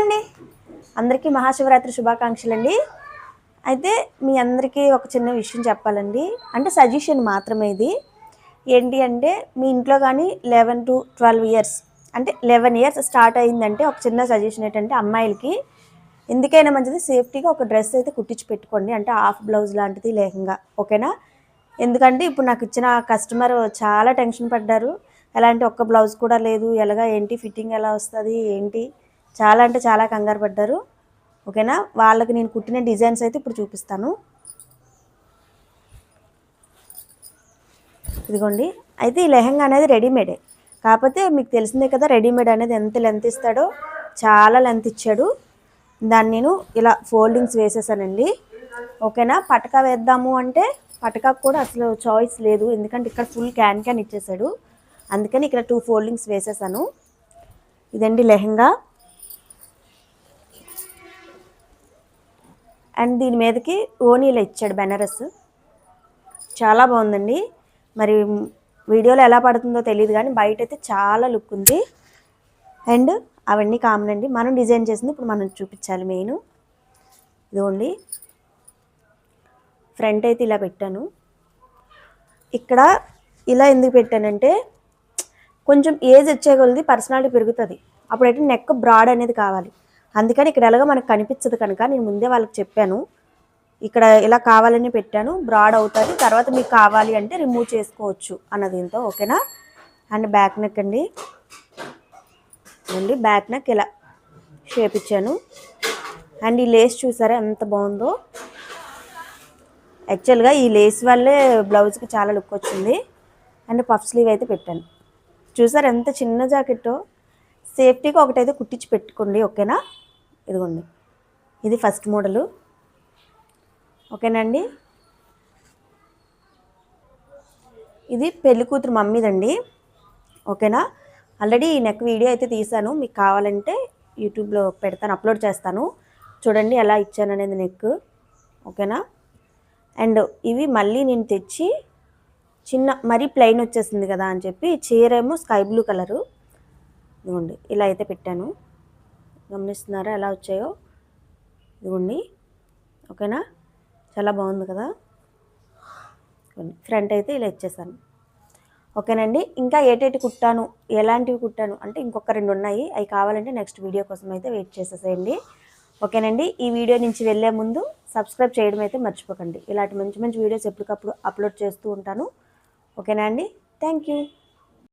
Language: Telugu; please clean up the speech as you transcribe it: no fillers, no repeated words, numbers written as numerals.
అండి, అందరికీ మహాశివరాత్రి శుభాకాంక్షలు అండి. అయితే మీ అందరికీ ఒక చిన్న విషయం చెప్పాలండి, అంటే సజెషన్ మాత్రమే ఇది. ఏంటి అంటే మీ ఇంట్లో కానీ 11 to 12 ఇయర్స్ అంటే 11 ఇయర్స్ స్టార్ట్ అయిందంటే ఒక చిన్న సజెషన్ ఏంటంటే అమ్మాయిలకి ఎందుకైనా మంచిది సేఫ్టీగా ఒక డ్రెస్ అయితే కుట్టించి పెట్టుకోండి, అంటే హాఫ్ బ్లౌజ్ లాంటిది లెహంగా, ఓకేనా. ఎందుకంటే ఇప్పుడు నాకు ఇచ్చిన కస్టమర్ చాలా టెన్షన్ పడ్డారు. ఎలా అంటే ఒక్క బ్లౌజ్ కూడా లేదు, ఎలాగా ఏంటి ఫిట్టింగ్ ఎలా వస్తుంది ఏంటి, చాలా అంటే చాలా కంగారు పడ్డారు, ఓకేనా. వాళ్ళకి నేను కుట్టిన డిజైన్స్ అయితే ఇప్పుడు చూపిస్తాను. ఇదిగోండి. అయితే ఈ లెహంగా అనేది రెడీమేడే, కాకపోతే మీకు తెలిసిందే కదా రెడీమేడ్ అనేది ఎంత లెంత్ ఇస్తాడో, చాలా లెంత్ ఇచ్చాడు. దాన్ని నేను ఇలా ఫోల్డింగ్స్ వేసేసానండి, ఓకేనా. పటకా వేద్దాము అంటే పటకాకు కూడా అసలు చాయిస్ లేదు, ఎందుకంటే ఇక్కడ ఫుల్ క్యాన్ ఇచ్చేసాడు, అందుకని ఇక్కడ 2 ఫోల్డింగ్స్ వేసేసాను. ఇదండి లెహంగా, అండ్ దీని మీదకి ఓనీలో ఇచ్చాడు బెనారస్, చాలా బాగుందండి. మరి వీడియోలో ఎలా పడుతుందో తెలియదు కానీ బయట అయితే చాలా లుక్ ఉంది. అండ్ అవన్నీ కామన్ అండి, మనం డిజైన్ చేసింది ఇప్పుడు మనం చూపించాలి మెయిన్. ఇదిగోండి, ఫ్రంట్ అయితే ఇలా పెట్టాను. ఇక్కడ ఇలా ఎందుకు పెట్టానంటే కొంచెం ఏజ్ వచ్చే కొలది పర్సనాలిటీ పెరుగుతుంది, అప్పుడైతే నెక్ బ్రాడ్ అనేది కావాలి, అందుకని ఇక్కడ ఎలాగో మనకు కనిపించదు కనుక నేను ముందే వాళ్ళకి చెప్పాను ఇక్కడ ఇలా కావాలని పెట్టాను, బ్రాడ్ అవుతుంది, తర్వాత మీకు కావాలి అంటే రిమూవ్ చేసుకోవచ్చు అన్న దీంతో, ఓకేనా. అండ్ బ్యాక్ నెక్ అండి, బ్యాక్ నెక్ ఇలా షేప్ ఇచ్చాను. అండ్ ఈ లేస్ చూసారా ఎంత బాగుందో, యాక్చువల్గా ఈ లేస్ వల్లే బ్లౌజ్కి చాలా లుక్ వచ్చింది. అండ్ పఫ్ స్లీవ్ అయితే పెట్టాను, చూసారు ఎంత చిన్న జాకెట్టో. సేఫ్టీగా ఒకటైతే కుట్టించి పెట్టుకోండి, ఓకేనా. ఇదిగోండి, ఇది ఫస్ట్ మోడలు, ఓకేనండి. ఇది పెళ్లి కూతురు మమ్మీదండి, ఓకేనా. ఆల్రెడీ ఈ నెక్ వీడియో అయితే తీసాను, మీకు కావాలంటే యూట్యూబ్లో పెడతాను, అప్లోడ్ చేస్తాను, చూడండి ఎలా ఇచ్చాను అనేది నెక్, ఓకేనా. అండ్ ఇవి మళ్ళీ నేను తెచ్చి చిన్న మరీ ప్లెయిన్ వచ్చేసింది కదా అని చెప్పి చీరేమో స్కై బ్లూ కలరు, ఇదిగోండి ఇలా అయితే పెట్టాను, గమనిస్తున్నారా ఎలా వచ్చాయో, ఇదిగోండి, ఓకేనా. చాలా బాగుంది కదా. ఫ్రంట్ అయితే ఇలా ఇచ్చేసాను, ఓకేనండి. ఇంకా ఏటేటి కుట్టాను ఎలాంటివి కుట్టాను అంటే ఇంకొక 2 ఉన్నాయి, అవి కావాలంటే నెక్స్ట్ వీడియో కోసం అయితే వెయిట్ చేసేసేయండి, ఓకేనండి. ఈ వీడియో నుంచి వెళ్ళే ముందు సబ్స్క్రైబ్ చేయడం అయితే మర్చిపోకండి, ఇలాంటి మంచి మంచి వీడియోస్ ఎప్పటికప్పుడు అప్లోడ్ చేస్తూ ఉంటాను, ఓకేనా అండి. Thank you.